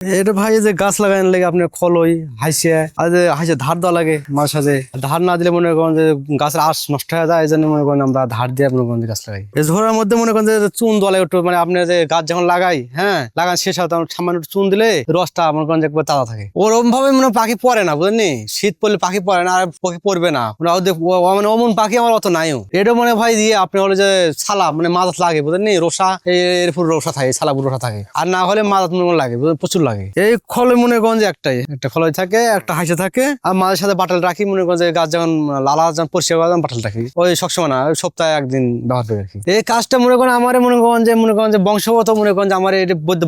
এটা ভাই যে গাছ লাগানোর লাগে আপনার খলই হাইসে আর যে হাইসে ধার দেওয়া লাগে মাঝে সাঝে ধার না দিলে মনে করেন যে গাছের আঁশ নষ্ট হয়ে যায়। এই জন্য মনে করেন আমরা ধার দিয়ে মনে করেন গাছ লাগাই। এই ঝোড়ার মধ্যে মনে করেন যে চুন দেওয়া লাগে একটু, মানে আপনার যে গাছ যখন লাগাই হ্যাঁ লাগান শেষ হয় তখন সামান্য একটু চুন দিলে রসটা মনে করেন যে একবার তাজা থাকে। ওরকম ভাবে মানে পাখি পড়ে না বুঝলেন, শীত পড়লে পাখি পড়ে না আর পাখি পড়বে না মানে অমন পাখি আমার অত নাইও। এটা মনে ভাই দিয়ে আপনি হলে যে ছালা মানে মাছ লাগে বুঝলেন, রোসা এর পুরো রোসা থাকে, ছালা পুরো রোসা থাকে, আর না হলে মাছ মনে লাগে প্রচুর লাগে। এই খলে মনে করেন যে একটা খলই থাকে, একটা হাইসে থাকে, আর মাঝে সাথে বাটাল রাখি। মনে করেন যে গাছ যখন লালা যখন পরিষ্কার করে বাটাল রাখি, ওই সবসময় না সপ্তাহে একদিন ব্যবহার করে রাখি। এই কাজটা মনে করেন আমার মনে করেন যে বংশগত মনে করেন যে আমার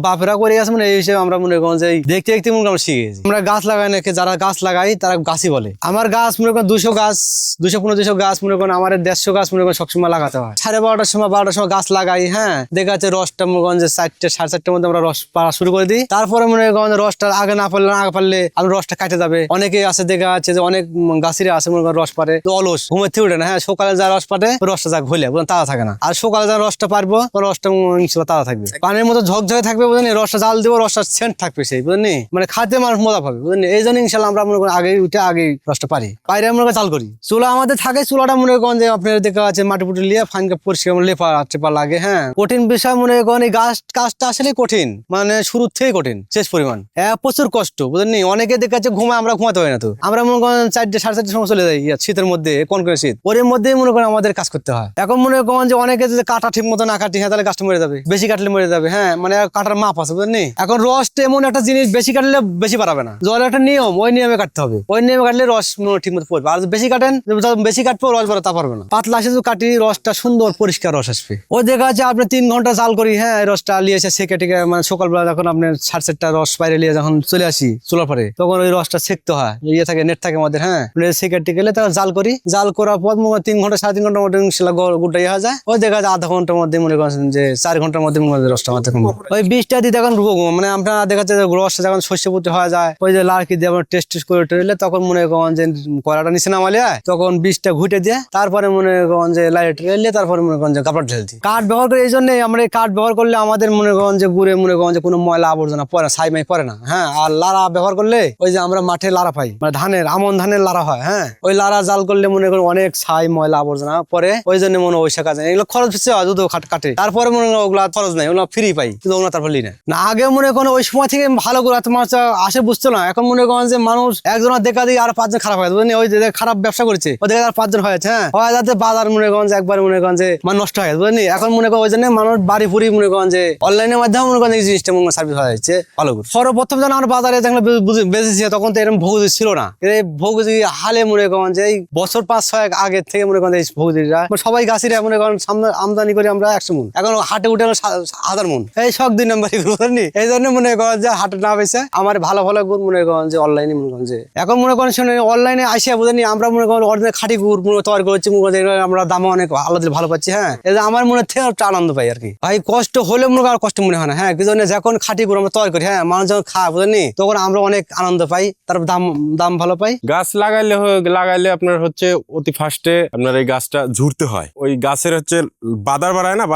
বাপেরা করে গেছে, মানে এই হিসেবে আমরা মনে করেন যে দেখতে দেখতে মনে করেন শিখে গেছি। আমরা গাছ লাগাই নাকি, যারা গাছ লাগাই তারা গাছই বলে। আমার গাছ মনে করেন 200 গাছ 200 গাছ মনে করেন আমার 150 গাছ মনে করেন সবসময় লাগাতে হয়। 12:30টার সময় 12টার সময় গাছ লাগাই, হ্যাঁ দেখা যাচ্ছে রসটা মনে করেন যে 4টে 4:30টার মধ্যে আমরা রস পাড়া শুরু করে দিই। তারপরে মনে করেন রসটা আগে না পারলে আমি রসটা কাটে যাবে। অনেকে আছে দেখা যাচ্ছে যে অনেক গাছের আছে মনে করেন রস পারে তো অলস ঘুমের থেকে উঠে না, হ্যাঁ সকালে যা রস পাটে রসটা যা ঘুলে তাজা থাকে না, আর সকালে যা রসটা পারবো রসটা ইনশাল্লাহ তাজা থাকবে, পানির মতো ঝকঝকে থাকবে বুঝলেন। রসটা জাল দেবো, রসটা সেন্ট থাকবে সেই বুঝলেন, মানে খাতে মানুষ মজা পাবে বুঝলেন। এই জন্য ইনশাল্লাহ আমরা মনে করেন আগে উঠে আগে রসটা পারি, বাইরে মনে করেন চাল করি। চুলা আমাদের থাকে, চুলাটা মনে করেন যে আপনার দেখা যাচ্ছে মাটি পুটি লিয়ে ফাইনকে পরিষ্কার লেপা টেপা লাগে। হ্যাঁ কঠিন বিষয় মনে করেন এই কাজটা আসলে কঠিন, মানে শুরু থেকে কঠিন শেষ পরিমাণ প্রচুর কষ্ট বুঝলেন। অনেকে দেখা যাচ্ছে ঘুমায়, আমরা ঘুমাতে হয় না তো, আমরা মনে করেন 4টে 4:30টার সময় চলে যাই শীতের মধ্যে, কোন শীত ওর মধ্যেই মনে করেন আমাদের কাজ করতে হয়। এখন মনে করেন যে অনেকে যদি কাটা ঠিক মতো না কাটি, হ্যাঁ তাহলে গাছটা মরে যাবে, বেশি কাটলে মরে যাবে। হ্যাঁ মানে কাটার মাপ আছে বুঝলেন। এখন রসটা এমন একটা জিনিস, বেশি কাটলে বেশি পারাবে না, জলের একটা নিয়ম, ওই নিয়মে কাটতে হবে, ওই নিয়মে কাটলে রস ঠিক মতো পড়বে। আর বেশি কাটেন, বেশি কাটবো রস বাড়া তা পারবে না। পাতলা আসে কাটি রসটা সুন্দর পরিষ্কার রস আসবে। ওই দেখা যাচ্ছে আপনি 3 ঘন্টা জাল করি, হ্যাঁ রসটা নিয়ে এসে সেকে টিকে, মানে সকালবেলা যখন আপনি 4:30টা রস বাইরে নিয়ে যখন চলে আসি চুলার পরে, তখন ওই রসটা সেকতে হয়, ইয়ে থাকে নেট থাকে আমাদের, হ্যাঁ সেকে টিকে তখন জাল করি। জাল করার পর 3 ঘন্টা 3.5 ঘন্টার মধ্যে গোটা ইয়ে হয়ে যায়। ওই দেখা যায় আধা ঘন্টার মধ্যে মনে করেন যে 4 ঘন্টার মধ্যে রসটা আমাদের ওই 20টা দিয়ে এখন মানে আপনার দেখা যাচ্ছে রসটা যখন শস্য পুঁতি হয়ে যায়, ওই যে লাড়কি দিয়ে আমরা টেস্ট করে টইলে তখন মনে করেন যে কড়াটা নিচে নামালে তখন 20টা ঘুটে দিয়ে তারপরে মনে করেন যে লাইট ঢেলে তারপরে মনে করেন যে কাপড় ঢেলে দিই। কাঠ ব্যবহার করে এই জন্যই আমরা এই কাঠ ব্যবহার করলে আমাদের মনে করেন যে গুড়ে মনে করেন যে কোনো ময়লা আবর্জনা পড়ে না, ছাই পড়ে না। হ্যাঁ আর লাড়া ব্যবহার করলে ওই যে আমরা মাঠে লাড়া পাই, মানে আমন ধানের লাড়া হয়, হ্যাঁ ওই লাড়া জাল করলে মনে করেন অনেক ছাই ময়লা আবর্জনা পরে, ওই জন্য মনে ওই শেখা যায়। এগুলো খরচ হচ্ছে দুধ কাটে, তারপরে মনে করেন ওগুলা খরচ নাই, ওগুলো ফ্রি পাই, কিন্তু ওগুলো তারপর লিনে না। আগে মনে করেন ওই সময় থেকে ভালো করে তোমার আসে বুঝতো না। এখন মনে করেন যে মানুষ একজনের দেখা দিয়ে আর 5জন খারাপ হয়, ওই যে খারাপ ব্যবসা করছে ওই দেখা আর 5জন হয়েছে, হ্যাঁ হয় যাতে বাজার মনে করেন যে একবার মনে করেন যে মানে নষ্ট হয়ে গেছে বুঝলি। এখন মনে করেন ওই জন্য মানুষ বাড়ি ফুরি মনে করেন যে অনলাইনের মাধ্যমে মনে করেন এই জিনিসটা মনে করেন সার্ভিস হয়ে যাচ্ছে ভালো করে। সর্বপ্রথম যখন আমরা বাজারে বেঁচেছি তখন তো এরকম ভোগ ছিল না। এই ভোগ হালে মনে করেন যে এই বছর 5-6 আগে থেকে মনে করেন এই ভোগরা সবাই গাছিরা মনে করেন আমদানি করি আমরা 100 মন, এখন হাটে উঠে 1000 মন, এই সব 2 নম্বরই বুঝলি। এই জন্য মনে করেন যে হাটে না বেছে আমার ভালো গুড় মনে করেন যে অনলাইনে মনে করেন যে এখন মনে করেন অনলাইনে আসিয়া বুঝলি আমরা মনে করেন অরিজিনাল খাঁটি গুড় তৈরি করেছি, আমরা দামও অনেক আলাদা ভালো পাচ্ছি। হ্যাঁ এই আমার মনে থেকে একটা আনন্দ পাই আর কি ভাই। কষ্ট হলে মনে করেন কষ্ট মনে হয় না, হ্যাঁ কি জন্য যখন খাঁটি গুড় আমরা তৈরি করি, হ্যাঁ মানুষ যখন খায় বুঝলি তখন আমরা অনেক আনন্দ পাই, তার দাম ভালো পাই। গাছ লাগাইলে আপনার হচ্ছে অতি ফার্স্টে আপনার এই গাছটা ঝুরতে হয়। ওই গাছের হচ্ছে বাদার বাড়ায় না,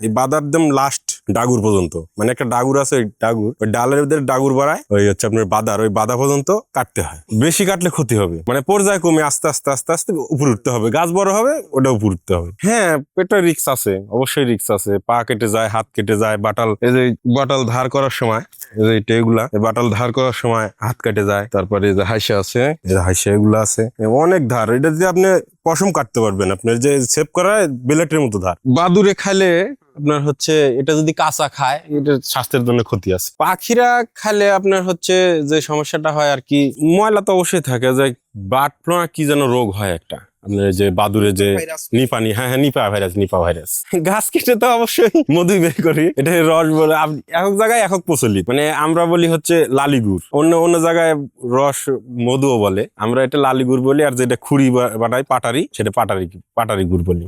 এই বাদার একদম লাস্ট ডাগুর পর্যন্ত, মানে একটা ডাগুর আছে, ওই ডাগুর ওই ডালের ডাগুর বাড়ায় ওই হচ্ছে আপনার ওই বাদা পর্যন্ত কাটতে হয়। বেশি কাটলে ক্ষতি হবে, মানে পর্যায়ে কমে আস্তে আস্তে আস্তে আস্তে উপরে উঠতে হবে, গাছ বড় হবে ওটা উপরে উঠতে হবে। হ্যাঁ এটা রিক্স আছে, অবশ্যই রিক্স আছে, পা কেটে যায়, হাত কেটে যায়, বাটাল ধার করার সময় এগুলা বাটাল ধার করার সময় হাত কেটে যায়। তারপরে এই যে হাইসা আছে, এগুলা আছে, অনেক ধার। এটা যদি আপনি পশম কাটতে পারবেন, আপনার যে সেভ করা বেলেটের মতো ধার। বাদুরে খাইলে আপনার হচ্ছে এটা যদি কাঁচা খায় এটা স্বাস্থ্যের জন্য ক্ষতি আছে। পাখিরা খাইলে আপনার হচ্ছে যে সমস্যাটা হয় আর কি, ময়লা তো অবশ্যই থাকে, যে বার্ড ফ্লু কি যেন রোগ হয় একটা আপনার, যে বাদুরে যে নিপা ভাইরাস। গাছ কেটে তো অবশ্যই মধু বের করি, এটা রস বলে এক জায়গায় একক প্রচলিত, মানে আমরা বলি হচ্ছে লালিগুড়, অন্য জায়গায় রস মধুও বলে, আমরা এটা লালিগুড় বলি। আর যেটা খুঁড়ি বাটাই পাটারি, সেটা পাটারি গুড় বলি।